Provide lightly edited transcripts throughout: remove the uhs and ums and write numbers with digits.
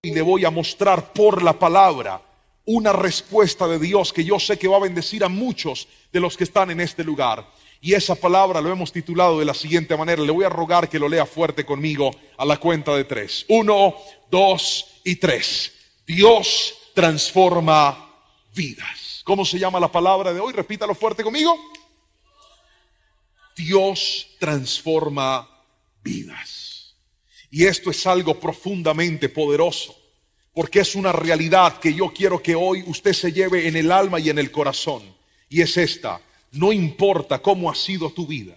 Y le voy a mostrar por la palabra una respuesta de Dios que yo sé que va a bendecir a muchos de los que están en este lugar. Y esa palabra lo hemos titulado de la siguiente manera. Le voy a rogar que lo lea fuerte conmigo a la cuenta de 3. 1, 2 y 3. Dios transforma vidas. ¿Cómo se llama la palabra de hoy? Repítalo fuerte conmigo. Dios transforma vidas. Y esto es algo profundamente poderoso, porque es una realidad que yo quiero que hoy usted se lleve en el alma y en el corazón. Y es esta: no importa cómo ha sido tu vida,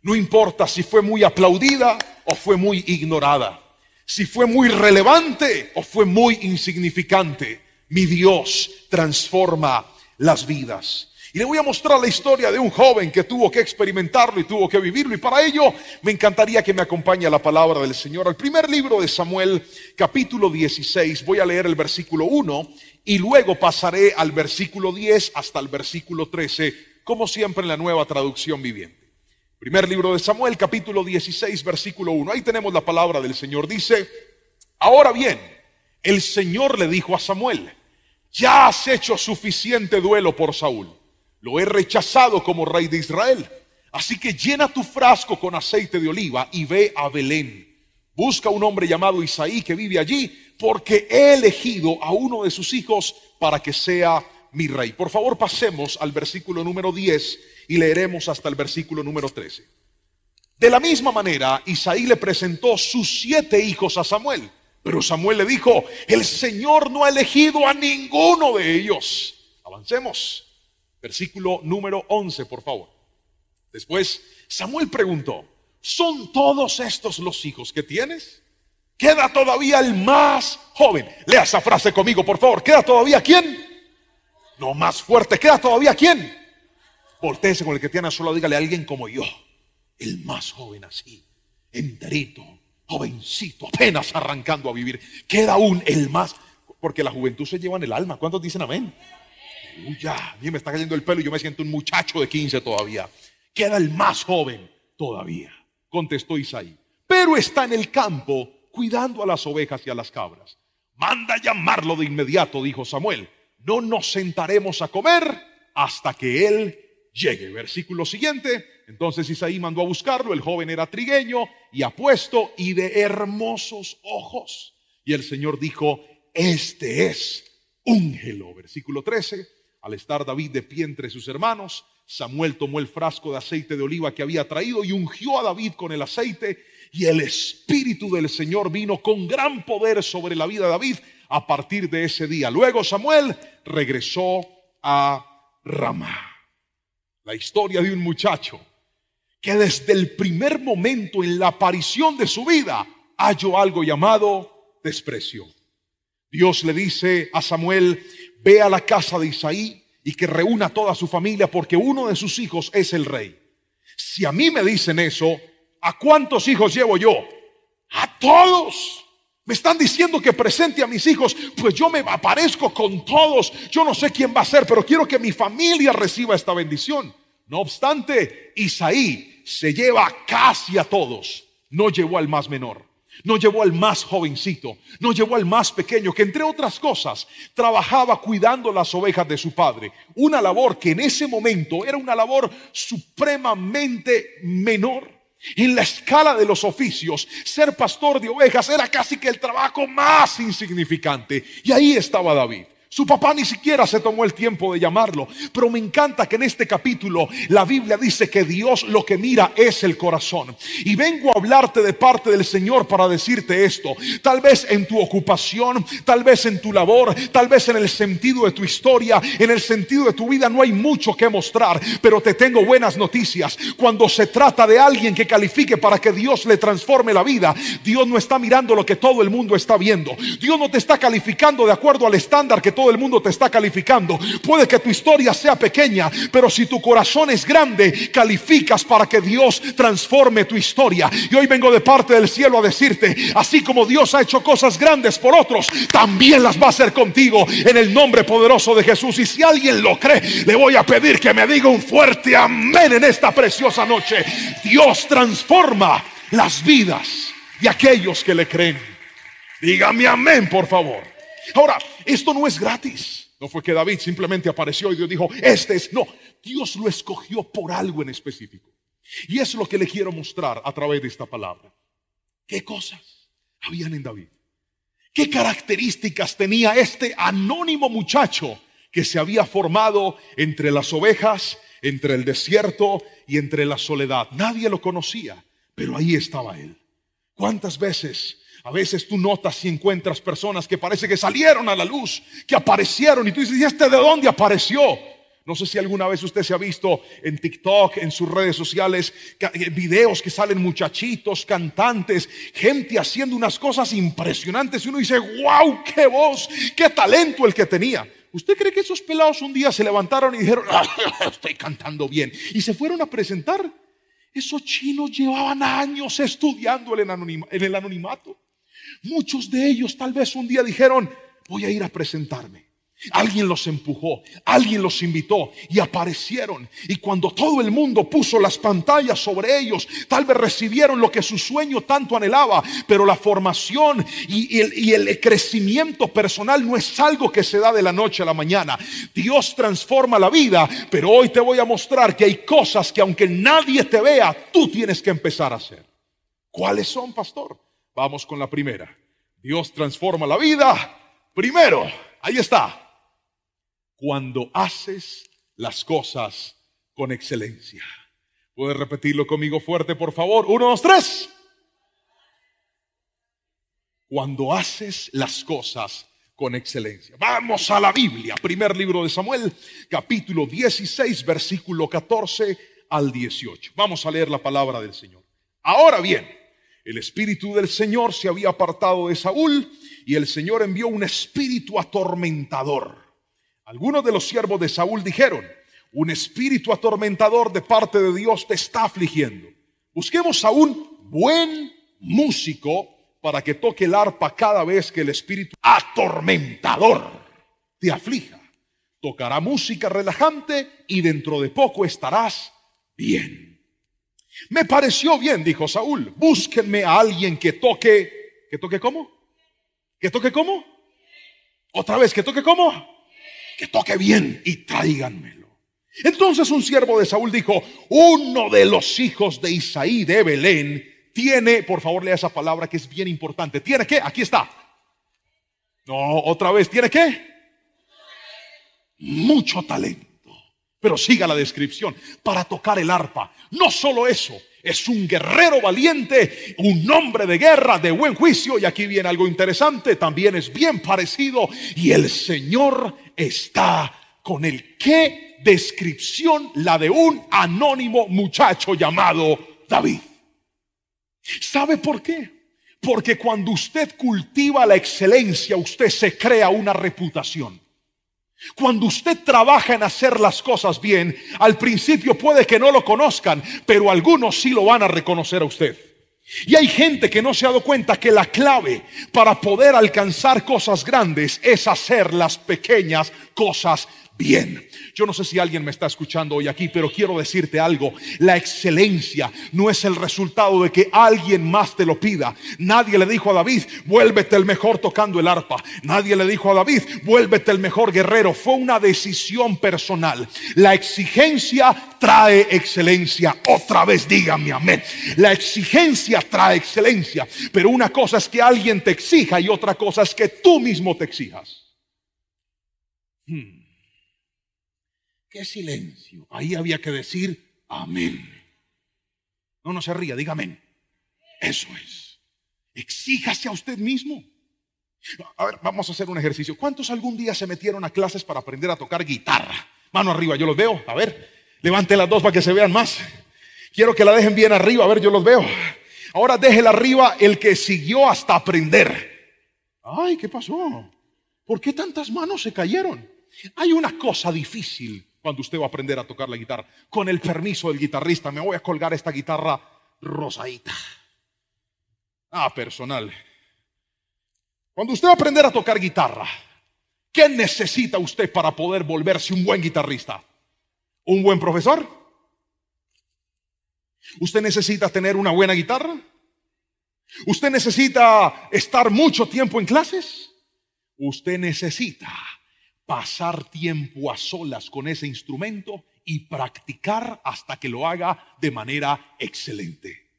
no importa si fue muy aplaudida o fue muy ignorada, si fue muy relevante o fue muy insignificante, mi Dios transforma las vidas. Y le voy a mostrar la historia de un joven que tuvo que experimentarlo y tuvo que vivirlo. Y para ello me encantaría que me acompañe a la palabra del Señor. Al primer libro de Samuel, capítulo 16, voy a leer el versículo 1 y luego pasaré al versículo 10 hasta el versículo 13, como siempre en la Nueva Traducción Viviente. Primer libro de Samuel, capítulo 16, versículo 1. Ahí tenemos la palabra del Señor. Dice: ahora bien, el Señor le dijo a Samuel: ya has hecho suficiente duelo por Saúl. Lo he rechazado como rey de Israel. Así que llena tu frasco con aceite de oliva y ve a Belén. Busca un hombre llamado Isaí que vive allí, porque he elegido a uno de sus hijos para que sea mi rey. Por favor, pasemos al versículo número 10 y leeremos hasta el versículo número 13. De la misma manera, Isaí le presentó sus 7 hijos a Samuel. Pero Samuel le dijo: el Señor no ha elegido a ninguno de ellos. Avancemos. Versículo número 11, por favor. Después Samuel preguntó: ¿son todos estos los hijos que tienes? ¿Queda todavía el más joven? Lea esa frase conmigo, por favor. ¿Queda todavía quién? No, más fuerte. ¿Queda todavía quién? Voltéese con el que tiene, solo dígale: a alguien como yo, el más joven, así, enterito, jovencito, apenas arrancando a vivir. Queda aún el más, porque la juventud se lleva en el alma. ¿Cuántos dicen amén? Ya, a mí me está cayendo el pelo y yo me siento un muchacho de 15 todavía. Queda el más joven todavía, contestó Isaí, pero está en el campo cuidando a las ovejas y a las cabras. Manda llamarlo de inmediato, dijo Samuel. No nos sentaremos a comer hasta que él llegue. Versículo siguiente. Entonces Isaí mandó a buscarlo. El joven era trigueño y apuesto y de hermosos ojos. Y el Señor dijo: este es, úngelo. Versículo 13. Al estar David de pie entre sus hermanos, Samuel tomó el frasco de aceite de oliva que había traído y ungió a David con el aceite, y el Espíritu del Señor vino con gran poder sobre la vida de David a partir de ese día. Luego Samuel regresó a Ramá. La historia de un muchacho que desde el primer momento en la aparición de su vida halló algo llamado desprecio. Dios le dice a Samuel: ve a la casa de Isaí y que reúna a toda su familia, porque uno de sus hijos es el rey. Si a mí me dicen eso, ¿a cuántos hijos llevo yo? A todos. Me están diciendo que presente a mis hijos, pues yo me aparezco con todos. Yo no sé quién va a ser, pero quiero que mi familia reciba esta bendición. No obstante, Isaí se lleva casi a todos. No llevó al más menor, no llevó al más jovencito, no llevó al más pequeño, que entre otras cosas trabajaba cuidando las ovejas de su padre. Una labor que en ese momento era una labor supremamente menor. En la escala de los oficios, ser pastor de ovejas era casi que el trabajo más insignificante. Y ahí estaba David. Su papá ni siquiera se tomó el tiempo de llamarlo. Pero me encanta que en este capítulo la Biblia dice que Dios lo que mira es el corazón. Y vengo a hablarte de parte del Señor para decirte esto. Tal vez en tu ocupación, tal vez en tu labor, tal vez en el sentido de tu historia, en el sentido de tu vida no hay mucho que mostrar. Pero te tengo buenas noticias. Cuando se trata de alguien que califique para que Dios le transforme la vida, Dios no está mirando lo que todo el mundo está viendo. Dios no te está calificando de acuerdo al estándar que todo el mundo te está calificando. Puede que tu historia sea pequeña, pero si tu corazón es grande, calificas para que Dios transforme tu historia. Y hoy vengo de parte del cielo a decirte: así como Dios ha hecho cosas grandes por otros, también las va a hacer contigo, en el nombre poderoso de Jesús. Y si alguien lo cree, le voy a pedir que me diga un fuerte amén en esta preciosa noche. Dios transforma las vidas de aquellos que le creen. Dígame amén, por favor. Ahora, esto no es gratis. No fue que David simplemente apareció y Dios dijo, este es. No, Dios lo escogió por algo en específico. Y es lo que le quiero mostrar a través de esta palabra. ¿Qué cosas habían en David? ¿Qué características tenía este anónimo muchacho que se había formado entre las ovejas, entre el desierto y entre la soledad? Nadie lo conocía, pero ahí estaba él. ¿Cuántas veces? A veces tú notas y encuentras personas que parece que salieron a la luz, que aparecieron y tú dices, ¿y este de dónde apareció? No sé si alguna vez usted se ha visto en TikTok, en sus redes sociales, videos que salen muchachitos, cantantes, gente haciendo unas cosas impresionantes y uno dice, wow, qué voz, qué talento el que tenía. ¿Usted cree que esos pelados un día se levantaron y dijeron, estoy cantando bien, y se fueron a presentar? Esos chinos llevaban años estudiando en el anonimato. Muchos de ellos tal vez un día dijeron, voy a ir a presentarme. Alguien los empujó, alguien los invitó y aparecieron. Y cuando todo el mundo puso las pantallas sobre ellos, tal vez recibieron lo que su sueño tanto anhelaba. Pero la formación y el crecimiento personal no es algo que se da de la noche a la mañana. Dios transforma la vida, pero hoy te voy a mostrar que hay cosas que aunque nadie te vea, tú tienes que empezar a hacer. ¿Cuáles son, pastor? Vamos con la primera. Dios transforma la vida. Primero, ahí está. Cuando haces las cosas con excelencia. ¿Puedes repetirlo conmigo fuerte, por favor? 1, 2, 3. Cuando haces las cosas con excelencia. Vamos a la Biblia. Primer libro de Samuel, capítulo 16, versículo 14 al 18. Vamos a leer la palabra del Señor. Ahora bien, el espíritu del Señor se había apartado de Saúl y el Señor envió un espíritu atormentador. Algunos de los siervos de Saúl dijeron, un espíritu atormentador de parte de Dios te está afligiendo. Busquemos a un buen músico para que toque el arpa cada vez que el espíritu atormentador te aflija. Tocará música relajante y dentro de poco estarás bien. Me pareció bien, dijo Saúl. Búsquenme a alguien que toque. ¿Que toque cómo? ¿Que toque cómo? Otra vez, ¿que toque cómo? Que toque bien y tráiganmelo. Entonces un siervo de Saúl dijo, uno de los hijos de Isaí de Belén tiene, por favor lea esa palabra que es bien importante. ¿Tiene qué? Aquí está. No, otra vez, ¿tiene qué? Mucho talento. Pero siga la descripción, para tocar el arpa. No solo eso, es un guerrero valiente, un hombre de guerra, de buen juicio. Y aquí viene algo interesante, también es bien parecido. Y el Señor está con él. ¿Qué descripción la de un anónimo muchacho llamado David? ¿Sabe por qué? Porque cuando usted cultiva la excelencia, usted se crea una reputación. Cuando usted trabaja en hacer las cosas bien, al principio puede que no lo conozcan, pero algunos sí lo van a reconocer a usted. Y hay gente que no se ha dado cuenta que la clave para poder alcanzar cosas grandes es hacer las pequeñas cosas bien. Yo no sé si alguien me está escuchando hoy aquí, pero quiero decirte algo. La excelencia no es el resultado de que alguien más te lo pida. Nadie le dijo a David, vuélvete el mejor tocando el arpa. Nadie le dijo a David, vuélvete el mejor guerrero. Fue una decisión personal. La exigencia trae excelencia. Otra vez dígame amén. La exigencia trae excelencia. Pero una cosa es que alguien te exija y otra cosa es que tú mismo te exijas. ¡Qué silencio! Ahí había que decir amén. No se ría, diga amén. Eso es. Exíjase a usted mismo. A ver, vamos a hacer un ejercicio. ¿Cuántos algún día se metieron a clases para aprender a tocar guitarra? Mano arriba, yo los veo. A ver, levante las dos para que se vean más. Quiero que la dejen bien arriba, a ver, yo los veo. Ahora déjela arriba el que siguió hasta aprender. Ay, ¿qué pasó? ¿Por qué tantas manos se cayeron? Hay una cosa difícil cuando usted va a aprender a tocar la guitarra. Con el permiso del guitarrista, me voy a colgar esta guitarra rosadita. Personal. Cuando usted va a aprender a tocar guitarra, ¿qué necesita usted para poder volverse un buen guitarrista? ¿Un buen profesor? ¿Usted necesita tener una buena guitarra? ¿Usted necesita estar mucho tiempo en clases? Usted necesita pasar tiempo a solas con ese instrumento y practicar hasta que lo haga de manera excelente.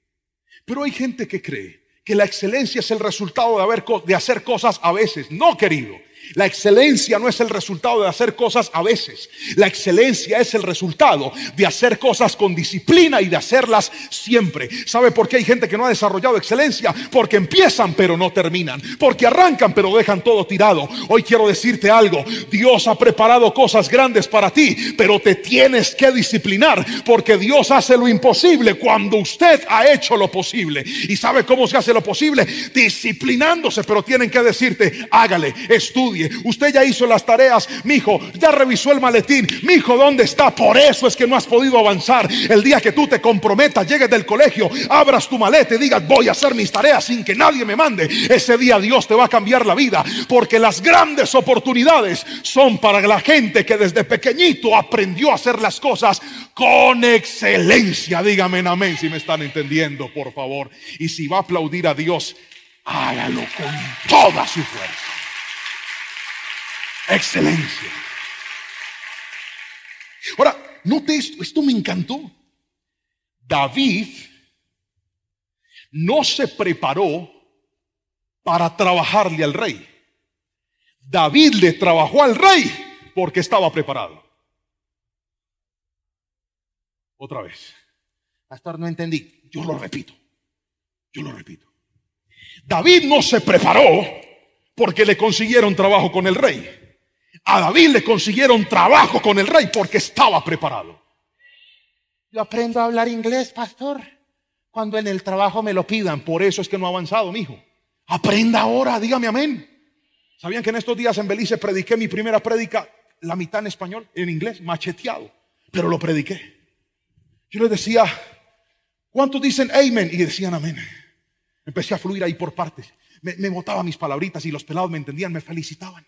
Pero hay gente que cree que la excelencia es el resultado de hacer cosas a veces. No, querido. La excelencia no es el resultado de hacer cosas a veces. La excelencia es el resultado de hacer cosas con disciplina y de hacerlas siempre. ¿Sabe por qué hay gente que no ha desarrollado excelencia? Porque empiezan pero no terminan. Porque arrancan pero dejan todo tirado. Hoy quiero decirte algo. Dios ha preparado cosas grandes para ti, pero te tienes que disciplinar, porque Dios hace lo imposible cuando usted ha hecho lo posible. ¿Y sabe cómo se hace lo posible? Disciplinándose. Pero tienen que decirte: hágale, estudie. Usted ya hizo las tareas, mijo, ya revisó el maletín, mijo, ¿dónde está? Por eso es que no has podido avanzar. El día que tú te comprometas, llegues del colegio, abras tu maleta y digas: voy a hacer mis tareas sin que nadie me mande, ese día Dios te va a cambiar la vida, porque las grandes oportunidades son para la gente que desde pequeñito aprendió a hacer las cosas con excelencia. Dígame amén si me están entendiendo, por favor. Y si va a aplaudir a Dios, hágalo con toda su fuerza. Excelencia. Ahora, note esto me encantó. David no se preparó para trabajarle al rey. David le trabajó al rey porque estaba preparado. Otra vez. Pastor, no entendí. Yo lo repito. David no se preparó porque le consiguieron trabajo con el rey. A David le consiguieron trabajo con el rey porque estaba preparado. Yo aprendo a hablar inglés, pastor, cuando en el trabajo me lo pidan. Por eso es que no ha avanzado, mijo. Aprenda ahora, dígame amén. ¿Sabían que en estos días en Belice prediqué mi primera prédica, la mitad en español, en inglés, macheteado? Pero lo prediqué. Yo les decía: ¿cuántos dicen amén? Y decían amén. Empecé a fluir ahí por partes. Me botaba mis palabritas y los pelados me entendían, me felicitaban.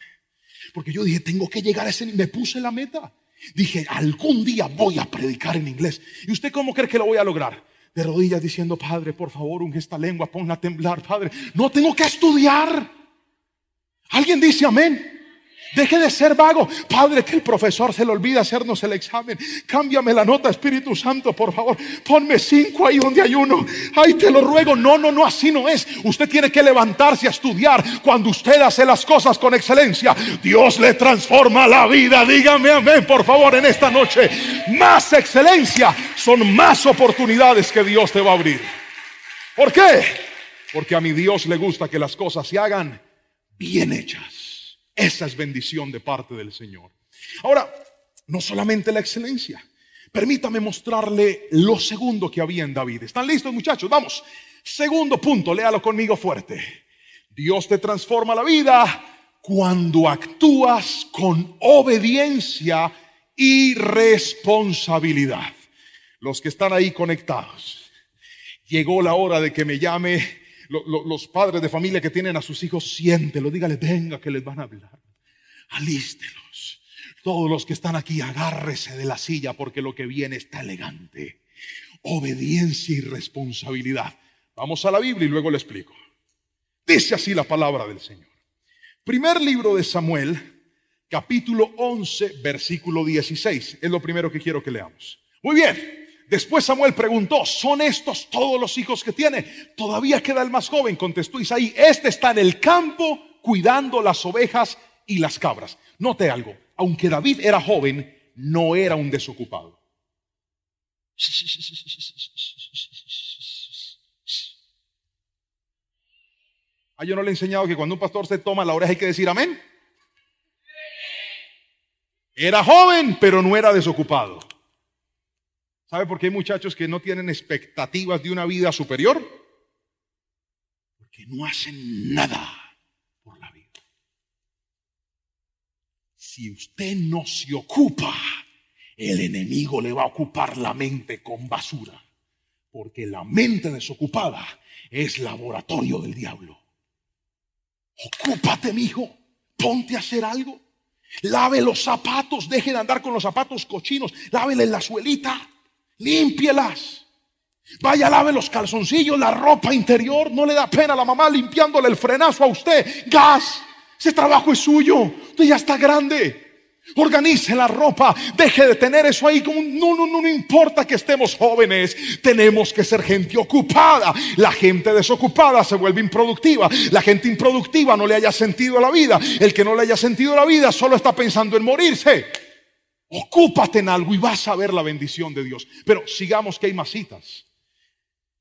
Porque yo dije: tengo que llegar a ese. Me puse la meta. Dije: algún día voy a predicar en inglés. ¿Y usted cómo cree que lo voy a lograr? De rodillas diciendo: Padre, por favor, unge esta lengua, ponla a temblar, Padre. No tengo que estudiar. ¿Alguien dice amén? Deje de ser vago. Padre, que el profesor se le olvida hacernos el examen. Cámbiame la nota, Espíritu Santo, por favor. Ponme 5 ahí donde hay 1. Ay, te lo ruego. No, así no es. Usted tiene que levantarse a estudiar. Cuando usted hace las cosas con excelencia, Dios le transforma la vida. Dígame amén, por favor, en esta noche. Más excelencia son más oportunidades que Dios te va a abrir. ¿Por qué? Porque a mi Dios le gusta que las cosas se hagan bien hechas. Esa es bendición de parte del Señor. Ahora, no solamente la excelencia. Permítame mostrarle lo segundo que había en David. ¿Están listos, muchachos? Vamos. Segundo punto, léalo conmigo fuerte. Dios te transforma la vida cuando actúas con obediencia y responsabilidad. Los que están ahí conectados, llegó la hora de que me llame. Los padres de familia que tienen a sus hijos, siéntelo, dígale: venga que les van a hablar. Alístelos. Todos los que están aquí, agárrese de la silla, porque lo que viene está elegante. Obediencia y responsabilidad. Vamos a la Biblia y luego le explico. Dice así la palabra del Señor. Primer libro de Samuel, capítulo 11, versículo 16. Es lo primero que quiero que leamos. Muy bien. Después Samuel preguntó: ¿son estos todos los hijos que tiene? Todavía queda el más joven, contestó Isaí. Este está en el campo cuidando las ovejas y las cabras. Note algo: aunque David era joven, no era un desocupado. Yo no le he enseñado que cuando un pastor se toma la oreja hay que decir amén. Era joven, pero no era desocupado. ¿Sabe por qué hay muchachos que no tienen expectativas de una vida superior? Porque no hacen nada por la vida. Si usted no se ocupa, el enemigo le va a ocupar la mente con basura. Porque la mente desocupada es laboratorio del diablo. Ocúpate, mijo. Ponte a hacer algo. Lave los zapatos. Deje de andar con los zapatos cochinos. Lávele la suelita. Límpielas. Vaya, lave los calzoncillos, la ropa interior. No le da pena a la mamá limpiándole el frenazo a usted. Gas, ese trabajo es suyo. Usted ya está grande. Organice la ropa, deje de tener eso ahí como no importa que estemos jóvenes, tenemos que ser gente ocupada. La gente desocupada se vuelve improductiva. La gente improductiva no le haya sentido a la vida. El que no le haya sentido a la vida solo está pensando en morirse. Ocúpate en algo y vas a ver la bendición de Dios. Pero sigamos, que hay más citas.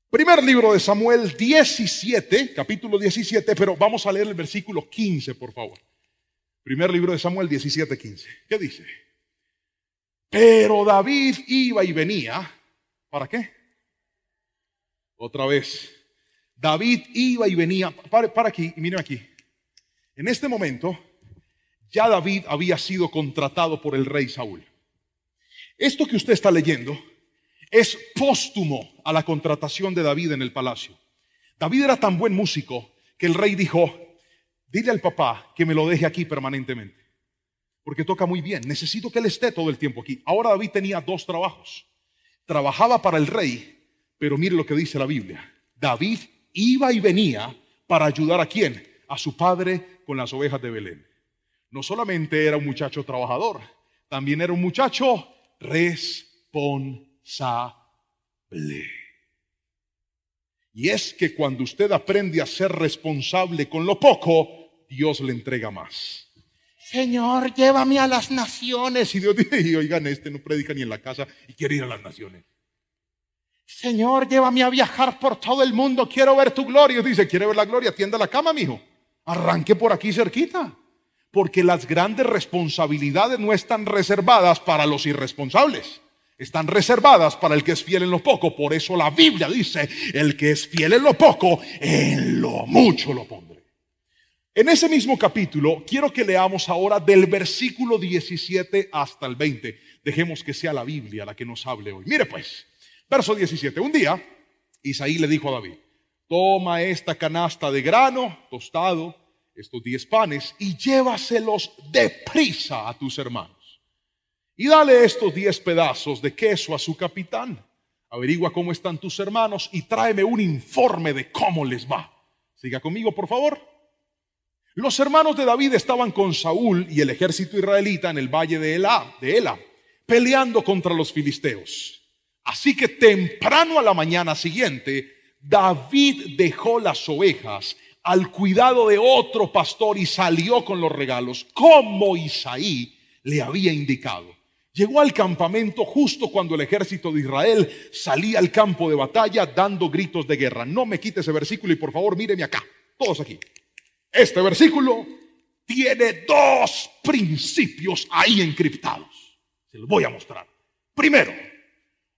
Primer libro de Samuel 17, capítulo 17, pero vamos a leer el versículo 15, por favor. Primer libro de Samuel 17:15. ¿Qué dice? Pero David iba y venía. ¿Para qué? Otra vez. David iba y venía. Para aquí, y miren aquí. En este momento, ya David había sido contratado por el rey Saúl. Esto que usted está leyendo es póstumo a la contratación de David en el palacio. David era tan buen músico que el rey dijo: dile al papá que me lo deje aquí permanentemente, porque toca muy bien. Necesito que él esté todo el tiempo aquí. Ahora David tenía dos trabajos. Trabajaba para el rey, pero mire lo que dice la Biblia. David iba y venía para ayudar ¿a quién? A su padre con las ovejas de Belén. No solamente era un muchacho trabajador, también era un muchacho responsable. Y es que cuando usted aprende a ser responsable con lo poco, Dios le entrega más. Señor, llévame a las naciones. Y Dios dice: y oigan, no predica ni en la casa y quiere ir a las naciones. Señor, llévame a viajar por todo el mundo, quiero ver tu gloria. Y Dios dice: ¿quiere ver la gloria? Tienda la cama, mijo. Arranque por aquí cerquita. Porque las grandes responsabilidades no están reservadas para los irresponsables. Están reservadas para el que es fiel en lo poco. Por eso la Biblia dice: el que es fiel en lo poco, en lo mucho lo pondré. En ese mismo capítulo, quiero que leamos ahora del versículo 17 hasta el 20. Dejemos que sea la Biblia la que nos hable hoy. Mire pues, verso 17. Un día, Isaí le dijo a David: toma esta canasta de grano tostado, estos 10 panes, y llévaselos deprisa a tus hermanos. Y dale estos 10 pedazos de queso a su capitán. Averigua cómo están tus hermanos y tráeme un informe de cómo les va. Siga conmigo, por favor. Los hermanos de David estaban con Saúl y el ejército israelita en el valle de Ela, peleando contra los filisteos. Así que temprano a la mañana siguiente, David dejó las ovejas al cuidado de otro pastor y salió con los regalos, como Isaí le había indicado. Llegó al campamento justo cuando el ejército de Israel salía al campo de batalla dando gritos de guerra. No me quite ese versículo y por favor míreme acá, todos aquí. Este versículo tiene dos principios ahí encriptados. Se los voy a mostrar. Primero,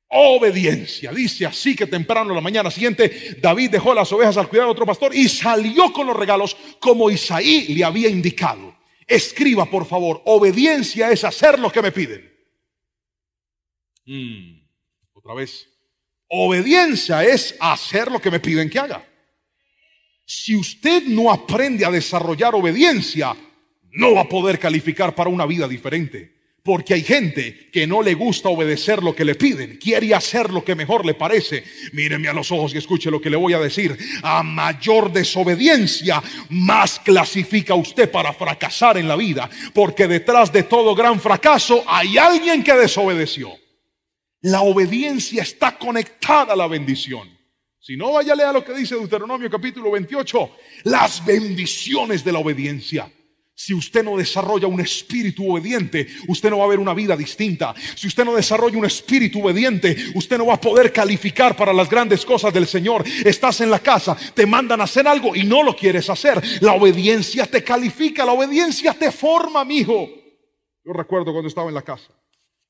obediencia. Dice así que temprano en la mañana siguiente David dejó las ovejas al cuidado de otro pastor y salió con los regalos como Isaí le había indicado. Escriba por favor: obediencia es hacer lo que me piden. Otra vez, obediencia es hacer lo que me piden que haga. Si usted no aprende a desarrollar obediencia, no va a poder calificar para una vida diferente. Porque hay gente que no le gusta obedecer lo que le piden, quiere hacer lo que mejor le parece. Míreme a los ojos y escuche lo que le voy a decir. A mayor desobediencia, más clasifica usted para fracasar en la vida. Porque detrás de todo gran fracaso hay alguien que desobedeció. La obediencia está conectada a la bendición. Si no, vaya a leer lo que dice Deuteronomio capítulo 28. Las bendiciones de la obediencia. Si usted no desarrolla un espíritu obediente, usted no va a ver una vida distinta. Si usted no desarrolla un espíritu obediente, usted no va a poder calificar para las grandes cosas del Señor. Estás en la casa, te mandan a hacer algo y no lo quieres hacer. La obediencia te califica, la obediencia te forma, mijo. Yo recuerdo cuando estaba en la casa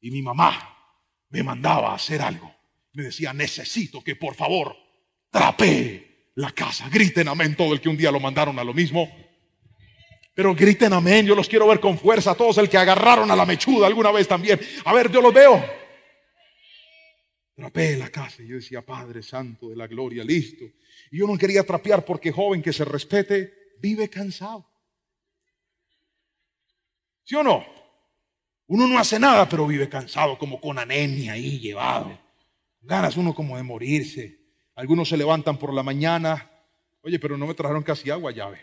y mi mamá me mandaba a hacer algo. Me decía: necesito que por favor trapee la casa. Griten amén todo el que un día lo mandaron a lo mismo. Pero griten amén, yo los quiero ver con fuerza. Todos el que agarraron a la mechuda alguna vez también. A ver, yo los veo. Trapeé la casa y yo decía: Padre Santo de la gloria, listo. Y yo no quería trapear porque joven que se respete vive cansado. ¿Sí o no? Uno no hace nada pero vive cansado, como con anemia ahí llevado. Ganas uno como de morirse. Algunos se levantan por la mañana. Oye, pero no me trajeron casi agua, llave.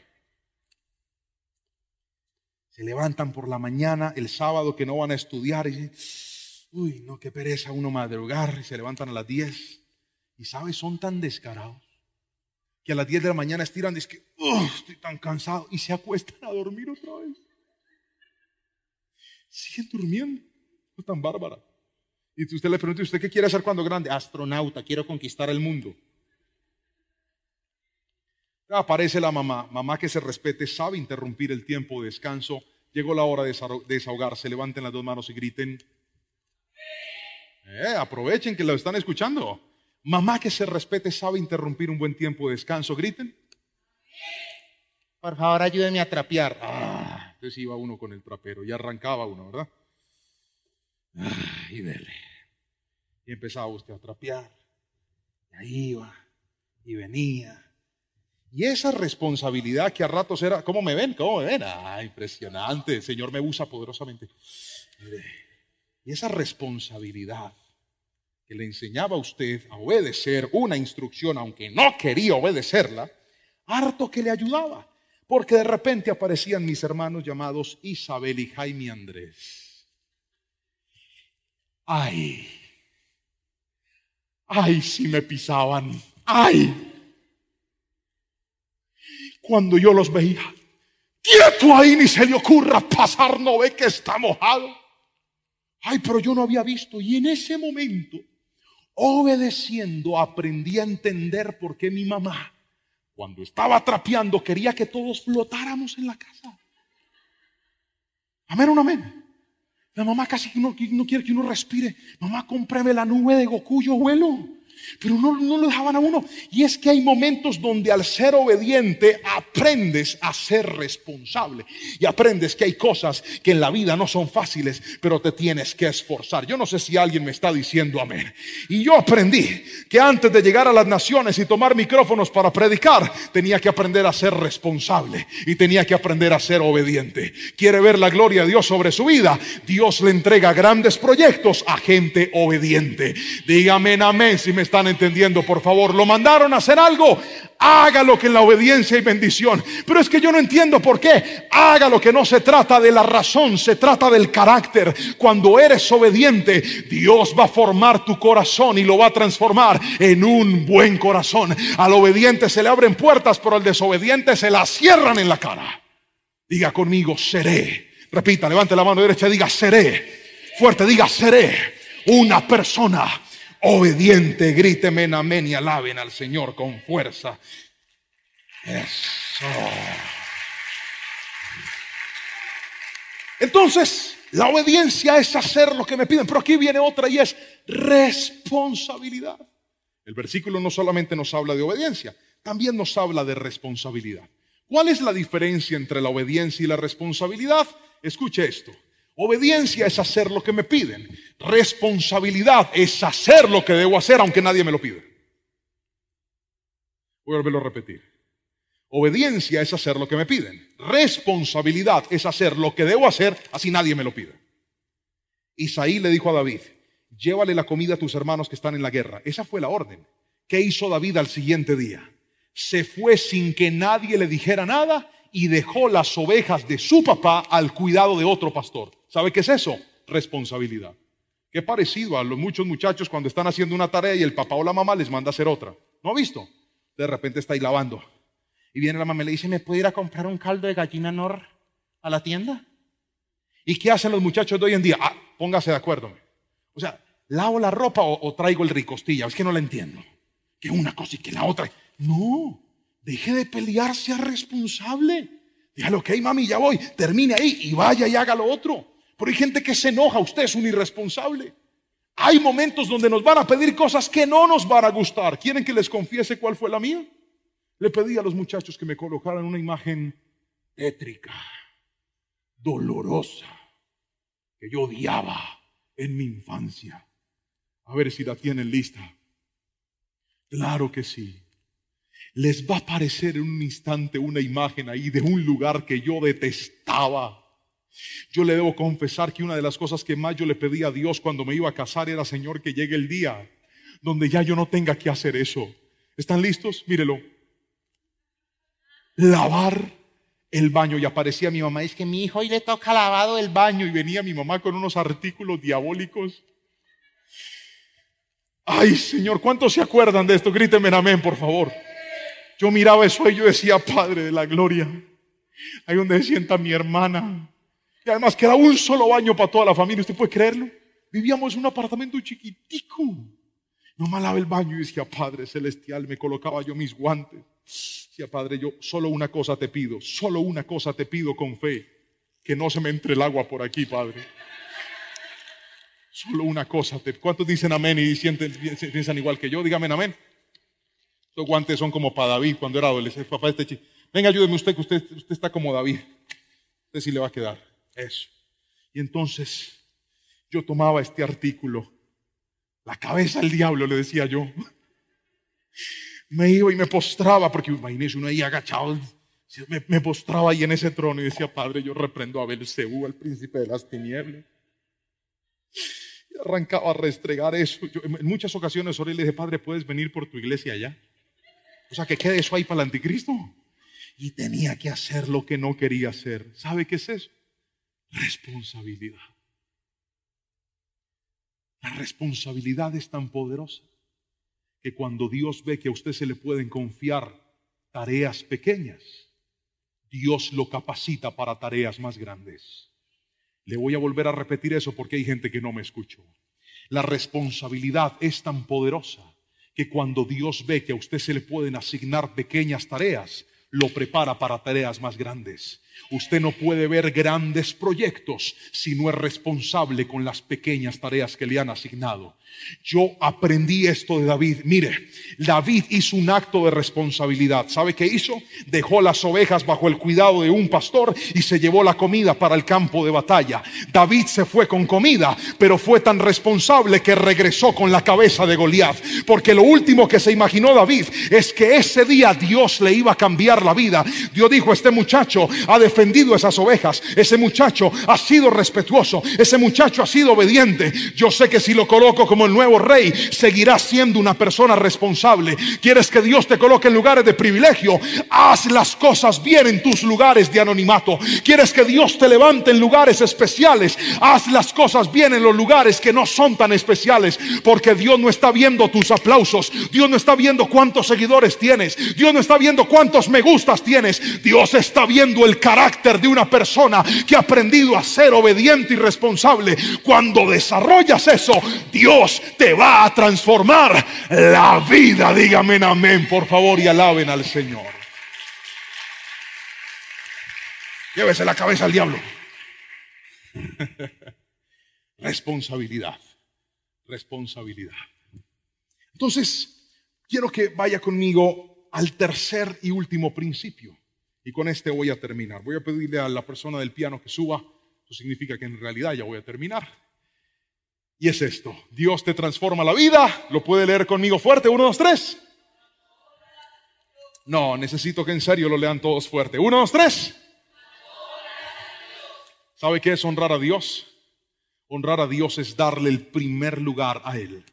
Se levantan por la mañana el sábado que no van a estudiar y dicen, uy, no, qué pereza uno madrugar. Y se levantan a las 10. Y sabes, son tan descarados que a las 10 de la mañana estiran y dicen, estoy tan cansado. Y se acuestan a dormir otra vez. Siguen durmiendo. No tan bárbara. Y usted le pregunta, ¿usted qué quiere hacer cuando grande? Astronauta, quiero conquistar el mundo. Aparece la mamá. Mamá que se respete, sabe interrumpir el tiempo de descanso. Llegó la hora de desahogarse. Levanten las dos manos y griten. Aprovechen que lo están escuchando. Mamá que se respete, sabe interrumpir un buen tiempo de descanso. Griten. Por favor, ayúdenme a trapear. Entonces iba uno con el trapero y arrancaba uno, ¿verdad? Y dele. Y empezaba usted a trapear. Y ahí iba. Y venía. Y esa responsabilidad que a ratos era, ¿cómo me ven? ¿Cómo me ven? Impresionante. El Señor me usa poderosamente. Mire, y esa responsabilidad que le enseñaba a usted a obedecer una instrucción, aunque no quería obedecerla, harto que le ayudaba. Porque de repente aparecían mis hermanos llamados Isabel y Jaime Andrés. Ay, si me pisaban. Cuando yo los veía, quieto ahí, ni se le ocurra pasar, no ve que está mojado. Pero yo no había visto. Y en ese momento, obedeciendo, aprendí a entender por qué mi mamá, cuando estaba trapeando, quería que todos flotáramos en la casa. Amén o no amén. La mamá casi no quiere que uno respire. Mamá, cómprame la nube de Goku, yo vuelo. Pero no lo dejaban a uno. Y es que hay momentos donde al ser obediente aprendes a ser responsable. Y aprendes que hay cosas que en la vida no son fáciles, pero te tienes que esforzar. Yo no sé si alguien me está diciendo amén. Y yo aprendí que antes de llegar a las naciones y tomar micrófonos para predicar, tenía que aprender a ser responsable. Y tenía que aprender a ser obediente. ¿Quiere ver la gloria de Dios sobre su vida? Dios le entrega grandes proyectos a gente obediente. Dígame amén si me están entendiendo, por favor. Lo mandaron a hacer algo, hágalo, que en la obediencia hay bendición. Pero es que yo no entiendo por qué. Hágalo, que no se trata de la razón, se trata del carácter. Cuando eres obediente, Dios va a formar tu corazón y lo va a transformar en un buen corazón. Al obediente se le abren puertas, pero al desobediente se las cierran en la cara. Diga conmigo, seré. Repita, levante la mano derecha y diga, seré. Fuerte, diga, seré una persona obediente. Gríteme en amén y alaben al Señor con fuerza. Eso. Entonces, la obediencia es hacer lo que me piden. Pero aquí viene otra y es responsabilidad. El versículo no solamente nos habla de obediencia, también nos habla de responsabilidad. ¿Cuál es la diferencia entre la obediencia y la responsabilidad? Escuche esto. Obediencia es hacer lo que me piden. Responsabilidad es hacer lo que debo hacer aunque nadie me lo pida. Voy a volverlo a repetir. Obediencia es hacer lo que me piden. Responsabilidad es hacer lo que debo hacer así nadie me lo pida. Isaí le dijo a David, llévale la comida a tus hermanos que están en la guerra. Esa fue la orden. ¿Qué hizo David al siguiente día? Se fue sin que nadie le dijera nada y dejó las ovejas de su papá al cuidado de otro pastor. ¿Sabe qué es eso? Responsabilidad. Qué parecido a los muchos muchachos cuando están haciendo una tarea y el papá o la mamá les manda a hacer otra. ¿No ha visto? De repente está ahí lavando y viene la mamá y le dice, ¿me puede ir a comprar un caldo de gallina Nor a la tienda? ¿Y qué hacen los muchachos de hoy en día? Póngase de acuerdo. O sea, ¿lavo la ropa o traigo el ricostilla? Es que no la entiendo. Que una cosa y que la otra. No, deje de pelear, sea responsable. Dígale, ok, mami, ya voy, termine ahí y vaya y haga lo otro. Pero hay gente que se enoja, usted es un irresponsable. Hay momentos donde nos van a pedir cosas que no nos van a gustar. ¿Quieren que les confiese cuál fue la mía? Le pedí a los muchachos que me colocaran una imagen tétrica, dolorosa, que yo odiaba en mi infancia. A ver si la tienen lista. Claro que sí. Les va a aparecer en un instante una imagen ahí de un lugar que yo detestaba. Yo le debo confesar que una de las cosas que más yo le pedí a Dios cuando me iba a casar era, Señor, que llegue el día donde ya yo no tenga que hacer eso. ¿Están listos? Mírelo. Lavar el baño. Y aparecía mi mamá, es que mi hijo hoy le toca lavado el baño. Y venía mi mamá con unos artículos diabólicos. Ay, Señor, ¿cuántos se acuerdan de esto? Grítenme amén, por favor. Yo miraba eso y yo decía, Padre de la gloria, ahí donde se sienta mi hermana. Y además queda un solo baño para toda la familia. ¿Usted puede creerlo? Vivíamos en un apartamento chiquitico. Mamá lava el baño y decía, Padre celestial, me colocaba yo mis guantes. Decía, Padre, yo solo una cosa te pido, solo una cosa te pido con fe, que no se me entre el agua por aquí, Padre. Solo una cosa. ¿Cuántos dicen amén y piensan igual que yo? Dígame amén. Estos guantes son como para David cuando era adolescente. Papá, venga, ayúdeme usted, que usted está como David. Usted sí le va a quedar. Eso. Y entonces yo tomaba este artículo. La cabeza al diablo, le decía yo. Me iba y me postraba, porque imagínese uno ahí agachado. Me postraba ahí en ese trono y decía, Padre, yo reprendo a Belcebú, al príncipe de las tinieblas. Y arrancaba a restregar eso. Yo, en muchas ocasiones oré y le dije, Padre, ¿puedes venir por tu iglesia allá? O sea, que quede eso ahí para el anticristo. Y tenía que hacer lo que no quería hacer. ¿Sabe qué es eso? Responsabilidad. La responsabilidad es tan poderosa que cuando Dios ve que a usted se le pueden confiar tareas pequeñas, Dios lo capacita para tareas más grandes. Le voy a volver a repetir eso porque hay gente que no me escuchó. La responsabilidad es tan poderosa que cuando Dios ve que a usted se le pueden asignar pequeñas tareas, lo prepara para tareas más grandes. Usted no puede ver grandes proyectos si no es responsable con las pequeñas tareas que le han asignado. Yo aprendí esto de David. Mire, David hizo un acto de responsabilidad. ¿Sabe qué hizo? Dejó las ovejas bajo el cuidado de un pastor y se llevó la comida para el campo de batalla. David se fue con comida, pero fue tan responsable que regresó con la cabeza de Goliat, porque lo último que se imaginó David es que ese día Dios le iba a cambiar la vida. Dios dijo, este muchacho ha defendido esas ovejas, ese muchacho ha sido respetuoso, ese muchacho ha sido obediente. Yo sé que si lo coloco como el nuevo rey, seguirá siendo una persona responsable. ¿Quieres que Dios te coloque en lugares de privilegio? Haz las cosas bien en tus lugares de anonimato. ¿Quieres que Dios te levante en lugares especiales? Haz las cosas bien en los lugares que no son tan especiales, porque Dios no está viendo tus aplausos, Dios no está viendo cuántos seguidores tienes, Dios no está viendo cuántos me gustas tienes. Dios está viendo el carácter de una persona que ha aprendido a ser obediente y responsable. Cuando desarrollas eso, Dios te va a transformar la vida. Dígame amén, por favor, y alaben al Señor. Llévese la cabeza al diablo. Responsabilidad. Responsabilidad. Entonces, quiero que vaya conmigo al tercer y último principio. Y con este voy a terminar. Voy a pedirle a la persona del piano que suba. Eso significa que en realidad ya voy a terminar. Y es esto: Dios te transforma la vida. ¿Lo puede leer conmigo fuerte? 1, 2, 3. No, necesito que en serio lo lean todos fuerte. 1, 2, 3. ¿Sabe qué es honrar a Dios? Honrar a Dios es darle el primer lugar a Él.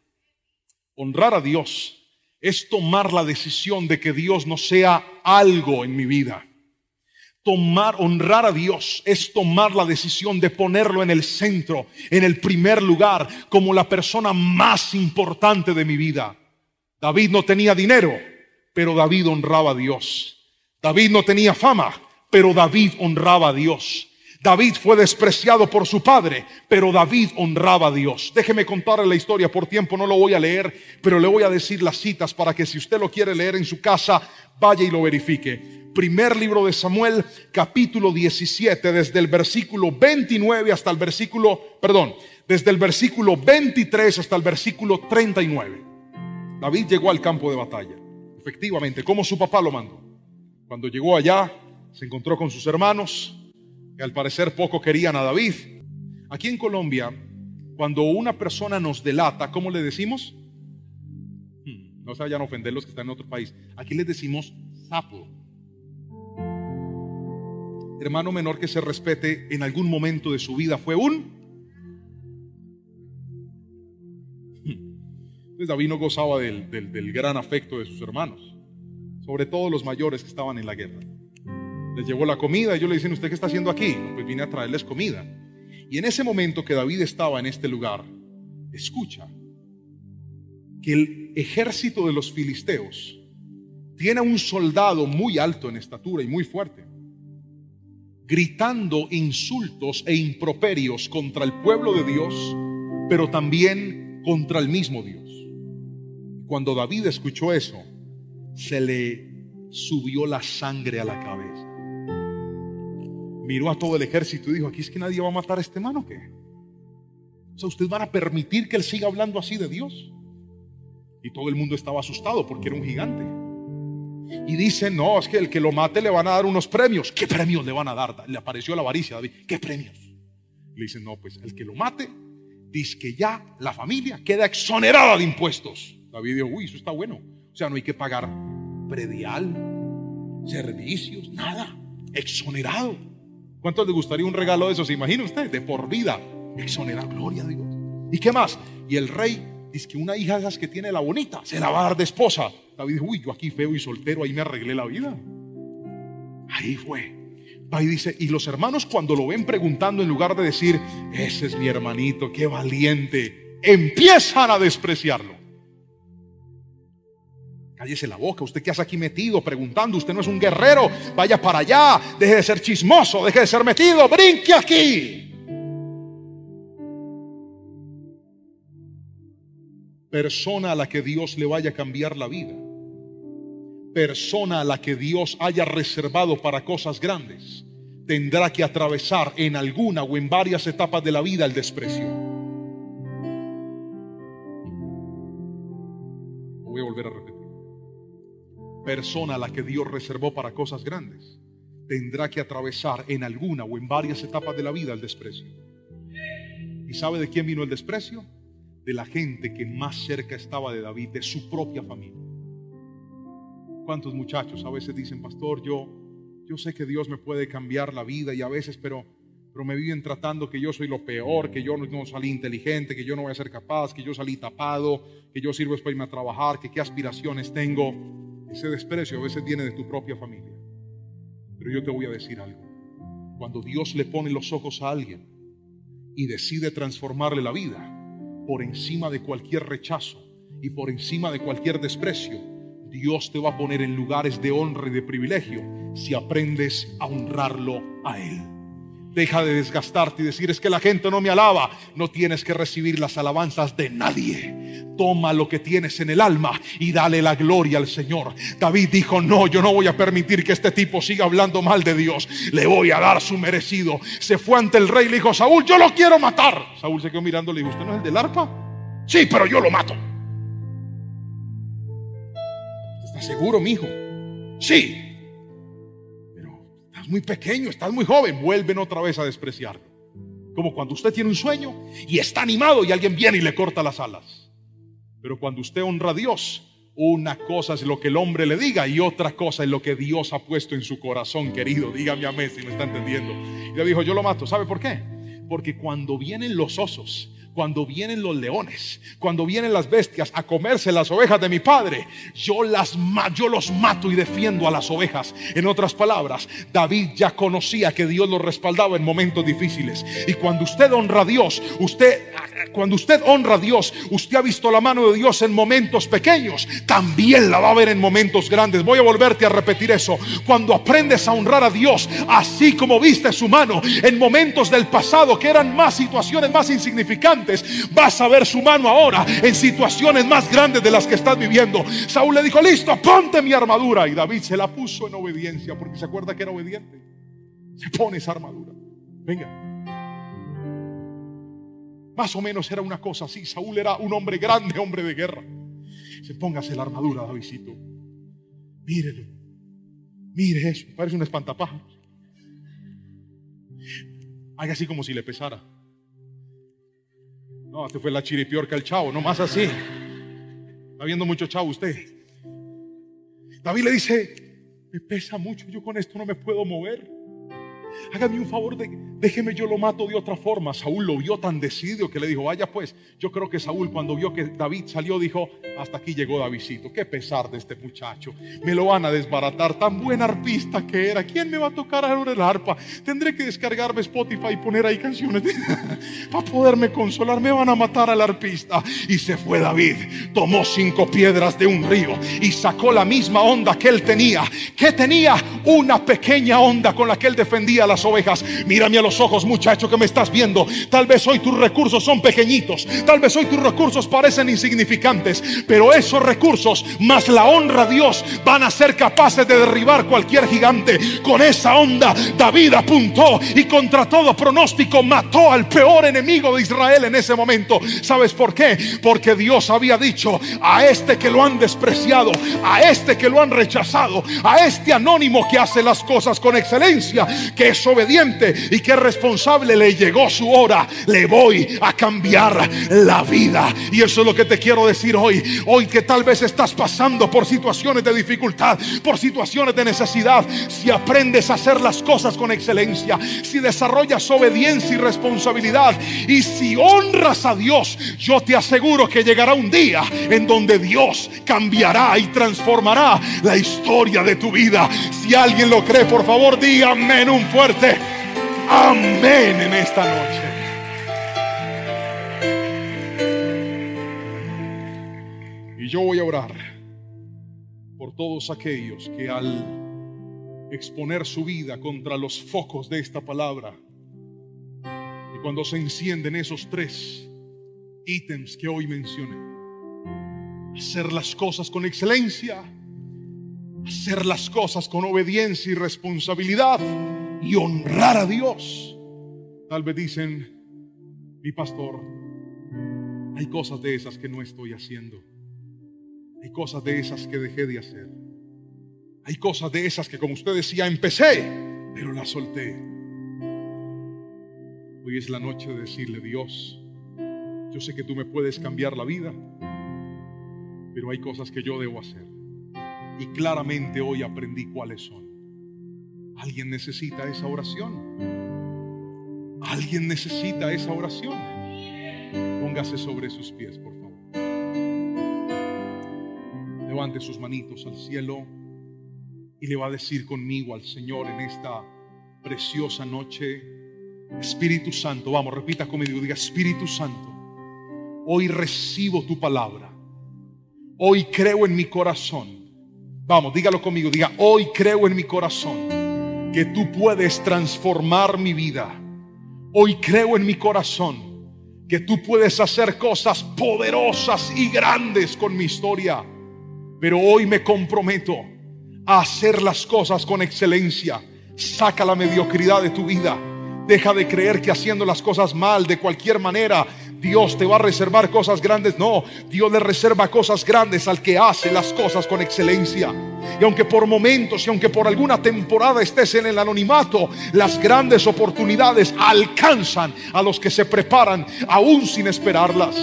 Honrar a Dios es tomar la decisión de que Dios no sea algo en mi vida. Honrar a Dios es tomar la decisión de ponerlo en el centro, en el primer lugar, como la persona más importante de mi vida. David no tenía dinero, pero David honraba a Dios. David no tenía fama, pero David honraba a Dios. David fue despreciado por su padre, pero David honraba a Dios. Déjeme contarle la historia, por tiempo no lo voy a leer, pero le voy a decir las citas para que si usted lo quiere leer en su casa, vaya y lo verifique. Primer libro de Samuel, capítulo 17, desde el versículo 29 hasta el versículo, desde el versículo 23 hasta el versículo 39. David llegó al campo de batalla, efectivamente, como su papá lo mandó. Cuando llegó allá, se encontró con sus hermanos, que al parecer poco querían a David. Aquí en Colombia, cuando una persona nos delata, ¿cómo le decimos? No se vayan a ofender los que están en otro país. Aquí les decimos sapo. Hermano menor que se respete, en algún momento de su vida fue un... Entonces David no gozaba del gran afecto de sus hermanos, sobre todo los mayores que estaban en la guerra. Les llevó la comida y ellos le dicen: ¿usted qué está haciendo aquí? No, pues vine a traerles comida. Y en ese momento que David estaba en este lugar, escucha que el ejército de los filisteos tiene a un soldado muy alto en estatura y muy fuerte, gritando insultos e improperios contra el pueblo de Dios, pero también contra el mismo Dios. Cuando David escuchó eso, se le subió la sangre a la cabeza. Miró a todo el ejército y dijo: ¿aquí es que nadie va a matar a este man o qué? O sea, ¿ustedes van a permitir que él siga hablando así de Dios? Y todo el mundo estaba asustado porque era un gigante. Y dicen: no, es que el que lo mate le van a dar unos premios. ¿Qué premios le van a dar? Le apareció la avaricia a David. ¿Qué premios? Le dicen: no, pues el que lo mate, dice que ya la familia queda exonerada de impuestos. David dijo: uy, eso está bueno. O sea, no hay que pagar predial, servicios, nada. Exonerado. ¿Cuántos les gustaría un regalo de eso? ¿Se imagina usted? De por vida. Exonerado, gloria a Dios. ¿Y qué más? Y el rey dice que una hija de esas que tiene la bonita se la va a dar de esposa. David dijo: uy, yo aquí feo y soltero, ahí me arreglé la vida. Ahí fue. David dice: y los hermanos, cuando lo ven preguntando, en lugar de decir: ese es mi hermanito, qué valiente, empiezan a despreciarlo. Cállese la boca, usted que hace aquí metido preguntando, usted no es un guerrero, vaya para allá, deje de ser chismoso, deje de ser metido, brinque aquí. Persona a la que Dios le vaya a cambiar la vida, persona a la que Dios haya reservado para cosas grandes, tendrá que atravesar en alguna o en varias etapas de la vida el desprecio. Voy a volver a repetir. Persona a la que Dios reservó para cosas grandes tendrá que atravesar en alguna o en varias etapas de la vida el desprecio. ¿Y sabe de quién vino el desprecio? De la gente que más cerca estaba de David, de su propia familia. ¿Cuántos muchachos a veces dicen: pastor, yo sé que Dios me puede cambiar la vida, y a veces pero me viven tratando que yo soy lo peor, que yo no salí inteligente, que yo no voy a ser capaz, que yo salí tapado, que yo sirvo para irme a trabajar, que qué aspiraciones tengo? Ese desprecio a veces viene de tu propia familia. Pero yo te voy a decir algo: cuando Dios le pone los ojos a alguien y decide transformarle la vida, por encima de cualquier rechazo y por encima de cualquier desprecio, Dios te va a poner en lugares de honra y de privilegio si aprendes a honrarlo a Él. Deja de desgastarte y decir: es que la gente no me alaba. No tienes que recibir las alabanzas de nadie. Toma lo que tienes en el alma y dale la gloria al Señor. David dijo: no, yo no voy a permitir que este tipo siga hablando mal de Dios. Le voy a dar su merecido. Se fue ante el rey y le dijo: Saúl, yo lo quiero matar. Saúl se quedó mirando y le dijo: ¿usted no es el del arpa? Sí, pero yo lo mato. ¿Estás seguro, mijo? Sí. Muy pequeño, estás muy joven. Vuelven otra vez a despreciarlo. Como cuando usted tiene un sueño y está animado y alguien viene y le corta las alas. Pero cuando usted honra a Dios, una cosa es lo que el hombre le diga y otra cosa es lo que Dios ha puesto en su corazón, querido. Dígame amén si me está entendiendo. Y le dijo: yo lo mato. ¿Sabe por qué? Porque cuando vienen los osos, cuando vienen los leones, cuando vienen las bestias a comerse las ovejas de mi padre, yo los mato y defiendo a las ovejas. En otras palabras, David ya conocía que Dios lo respaldaba en momentos difíciles. Y cuando usted honra a Dios, usted ha visto la mano de Dios en momentos pequeños, también la va a ver en momentos grandes. Voy a volverte a repetir eso. Cuando aprendes a honrar a Dios, así como viste su mano en momentos del pasado que eran más situaciones más insignificantes, vas a ver su mano ahora en situaciones más grandes de las que estás viviendo. Saúl le dijo: listo, ponte mi armadura. Y David se la puso en obediencia, porque se acuerda que era obediente. Se pone esa armadura. Venga. Más o menos era una cosa así. Saúl era un hombre grande, hombre de guerra. Se póngase la armadura, Davidcito. Mírelo. Mire eso, parece un espantapájaros. Haga así como si le pesara. No, este fue la chiripiorca el chavo, no más así. Está viendo mucho chavo usted. David le dice: me pesa mucho, yo con esto no me puedo mover. Hágame un favor de déjeme yo lo mato de otra forma. Saúl lo vio tan decidido que le dijo, vaya pues. Yo creo que Saúl, cuando vio que David salió, dijo, hasta aquí llegó Davidcito. Qué pesar de este muchacho, me lo van a desbaratar. Tan buen arpista que era. ¿Quién me va a tocar ahora el arpa? Tendré que descargarme Spotify y poner ahí canciones para poderme consolar. Me van a matar al arpista. Y se fue David, tomó 5 piedras de un río y sacó la misma onda que él tenía. ¿Qué tenía? Una pequeña onda con la que él defendía las ovejas. Mírame a los ojos, muchacho, que me estás viendo. Tal vez hoy tus recursos son pequeñitos, tal vez hoy tus recursos parecen insignificantes, pero esos recursos más la honra a Dios van a ser capaces de derribar cualquier gigante. Con esa onda David apuntó y contra todo pronóstico mató al peor enemigo de Israel en ese momento. ¿Sabes por qué? Porque Dios había dicho, a este que lo han despreciado, a este que lo han rechazado, a este anónimo que hace las cosas con excelencia, que es obediente y que es responsable, le llegó su hora. Le voy a cambiar la vida. Y eso es lo que te quiero decir hoy. Hoy que tal vez estás pasando por situaciones de dificultad, por situaciones de necesidad, si aprendes a hacer las cosas con excelencia, si desarrollas obediencia y responsabilidad, y si honras a Dios, yo te aseguro que llegará un día en donde Dios cambiará y transformará la historia de tu vida. Si alguien lo cree, por favor diga amén, un fuerte amén en esta noche. Y yo voy a orar por todos aquellos que al exponer su vida contra los focos de esta palabra, y cuando se encienden esos 3 ítems que hoy mencioné, hacer las cosas con excelencia, hacer las cosas con obediencia y responsabilidad, y honrar a Dios. Tal vez dicen, mi pastor, hay cosas de esas que no estoy haciendo, hay cosas de esas que dejé de hacer, hay cosas de esas que, como usted decía, empecé pero las solté. Hoy es la noche de decirle, Dios, yo sé que tú me puedes cambiar la vida, pero hay cosas que yo debo hacer, y claramente hoy aprendí cuáles son. ¿Alguien necesita esa oración? ¿Alguien necesita esa oración? Póngase sobre sus pies, por favor. Levante sus manitos al cielo y le va a decir conmigo al Señor en esta preciosa noche, Espíritu Santo, vamos, repita conmigo, diga, Espíritu Santo, hoy recibo tu palabra, hoy creo en mi corazón. Vamos, dígalo conmigo, diga, hoy creo en mi corazón que tú puedes transformar mi vida. Hoy creo en mi corazón que tú puedes hacer cosas poderosas y grandes con mi historia. Pero hoy me comprometo a hacer las cosas con excelencia. Saca la mediocridad de tu vida. Deja de creer que haciendo las cosas mal, de cualquier manera, Dios te va a reservar cosas grandes. No, Dios le reserva cosas grandes al que hace las cosas con excelencia. Y aunque por momentos y aunque por alguna temporada estés en el anonimato, las grandes oportunidades alcanzan a los que se preparan aún sin esperarlas.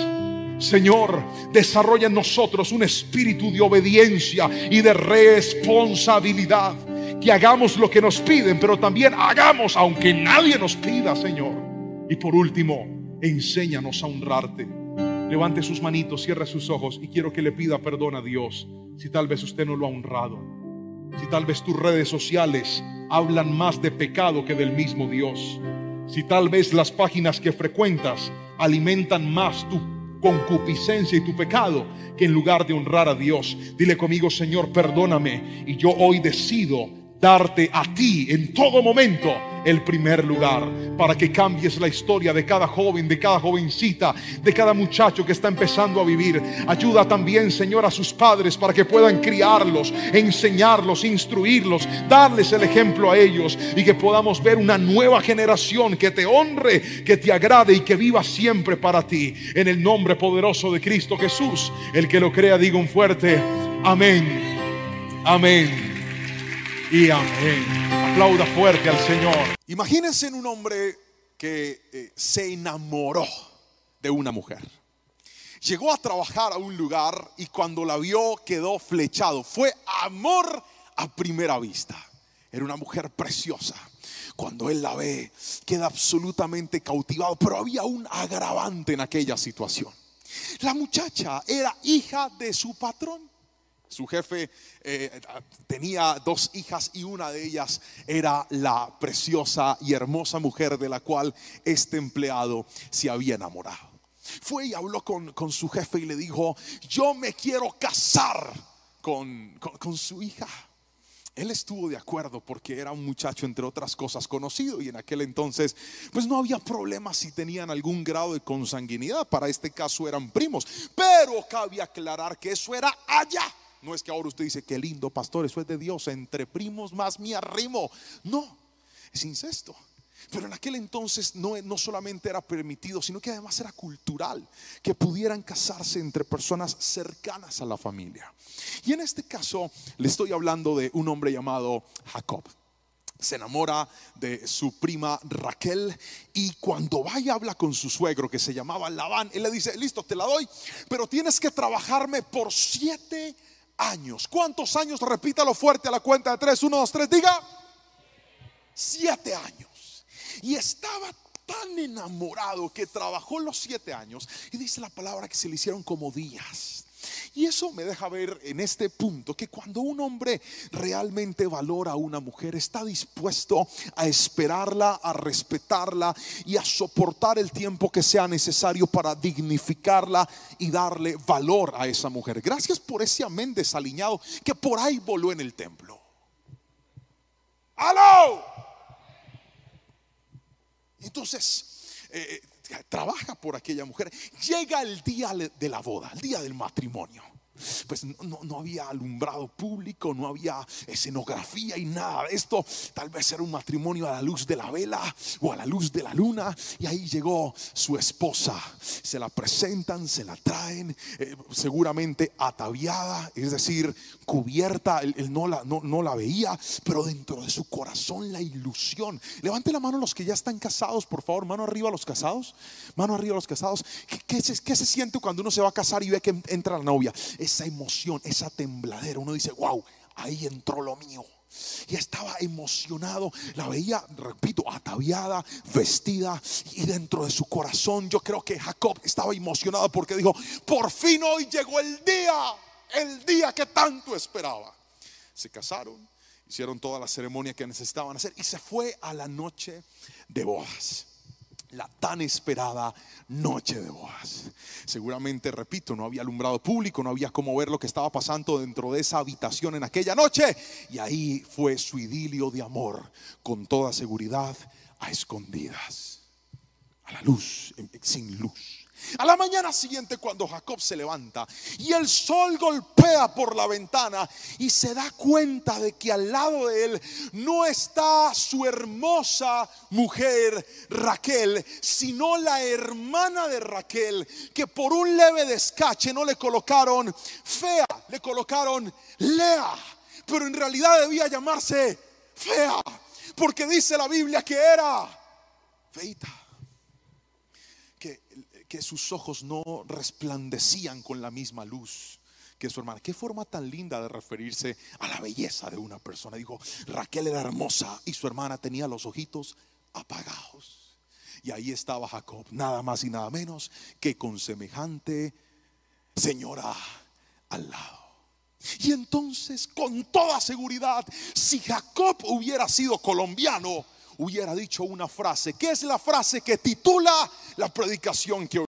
Señor, desarrolla en nosotros un espíritu de obediencia y de responsabilidad. Que hagamos lo que nos piden, pero también hagamos aunque nadie nos pida, Señor. Y por último, enséñanos a honrarte. Levante sus manitos, cierre sus ojos y quiero que le pida perdón a Dios si tal vez usted no lo ha honrado. Si tal vez tus redes sociales hablan más de pecado que del mismo Dios. Si tal vez las páginas que frecuentas alimentan más tu concupiscencia y tu pecado que en lugar de honrar a Dios. Dile conmigo, Señor, perdóname, y yo hoy decido darte a ti en todo momento el primer lugar, para que cambies la historia de cada joven, de cada jovencita, de cada muchacho que está empezando a vivir. Ayuda también, Señor, a sus padres para que puedan criarlos, enseñarlos, instruirlos, darles el ejemplo a ellos, y que podamos ver una nueva generación que te honre, que te agrade y que viva siempre para ti. En el nombre poderoso de Cristo Jesús, el que lo crea diga un fuerte amén, amén y amén. Aplauda fuerte al Señor. Imagínense en un hombre que se enamoró de una mujer. Llegó a trabajar a un lugar y cuando la vio quedó flechado. Fue amor a primera vista. Era una mujer preciosa. Cuando él la ve, queda absolutamente cautivado. Pero había un agravante en aquella situación. La muchacha era hija de su patrón. Su jefe tenía 2 hijas y una de ellas era la preciosa y hermosa mujer de la cual este empleado se había enamorado. Fue y habló con su jefe y le dijo: yo me quiero casar con su hija. Él estuvo de acuerdo porque era un muchacho, entre otras cosas, conocido, y en aquel entonces pues no había problema si tenían algún grado de consanguinidad. Para este caso eran primos, pero cabe aclarar que eso era allá. No es que ahora usted dice: qué lindo, pastor, eso es de Dios, entre primos más me arrimo. No, es incesto. Pero en aquel entonces no solamente era permitido, sino que además era cultural que pudieran casarse entre personas cercanas a la familia. Y en este caso le estoy hablando de un hombre llamado Jacob. Se enamora de su prima Raquel, y cuando va y habla con su suegro, que se llamaba Labán, él le dice: listo, te la doy, pero tienes que trabajarme por 7 años. ¿Cuántos años? Repítalo fuerte a la cuenta de 3. 1, 2, 3, diga. 7 años. Y estaba tan enamorado que trabajó los 7 años, y dice la palabra que se le hicieron como días. Y eso me deja ver en este punto que cuando un hombre realmente valora a una mujer, está dispuesto a esperarla, a respetarla y a soportar el tiempo que sea necesario para dignificarla y darle valor a esa mujer. Gracias por ese amén desaliñado que por ahí voló en el templo. ¡Aló! Entonces trabaja por aquella mujer. Llega el día de la boda, el día del matrimonio. Pues no había alumbrado público, no había escenografía y nada de esto. Tal vez era un matrimonio a la luz de la vela o a la luz de la luna. Y ahí llegó su esposa. Se la presentan, se la traen, seguramente ataviada, es decir, cubierta. Él no la veía, pero dentro de su corazón la ilusión. Levante la mano los que ya están casados, por favor. Mano arriba los casados. Mano arriba los casados. ¿Qué se siente cuando uno se va a casar y ve que entra la novia? Esa emoción, esa tembladera. Uno dice: wow, ahí entró lo mío. Y estaba emocionado. La veía, repito, ataviada, vestida, y dentro de su corazón yo creo que Jacob estaba emocionado porque dijo: por fin hoy llegó el día que tanto esperaba. Se casaron, hicieron toda la ceremonia que necesitaban hacer y se fue a la noche de bodas. La tan esperada noche de bodas. Seguramente, repito, no había alumbrado público, no había cómo ver lo que estaba pasando dentro de esa habitación en aquella noche. Y ahí fue su idilio de amor, con toda seguridad, a escondidas, a la luz, sin luz. A la mañana siguiente, cuando Jacob se levanta y el sol golpea por la ventana y se da cuenta de que al lado de él no está su hermosa mujer Raquel, sino la hermana de Raquel, que por un leve descache no le colocaron fea, le colocaron Lea, pero en realidad debía llamarse fea, porque dice la Biblia que era feita, que sus ojos no resplandecían con la misma luz que su hermana. Qué forma tan linda de referirse a la belleza de una persona. Dijo: Raquel era hermosa y su hermana tenía los ojitos apagados. Y ahí estaba Jacob, nada más y nada menos que con semejante señora al lado. Y entonces, con toda seguridad, si Jacob hubiera sido colombiano, hubiera dicho una frase, que es la frase que titula la predicación que hoy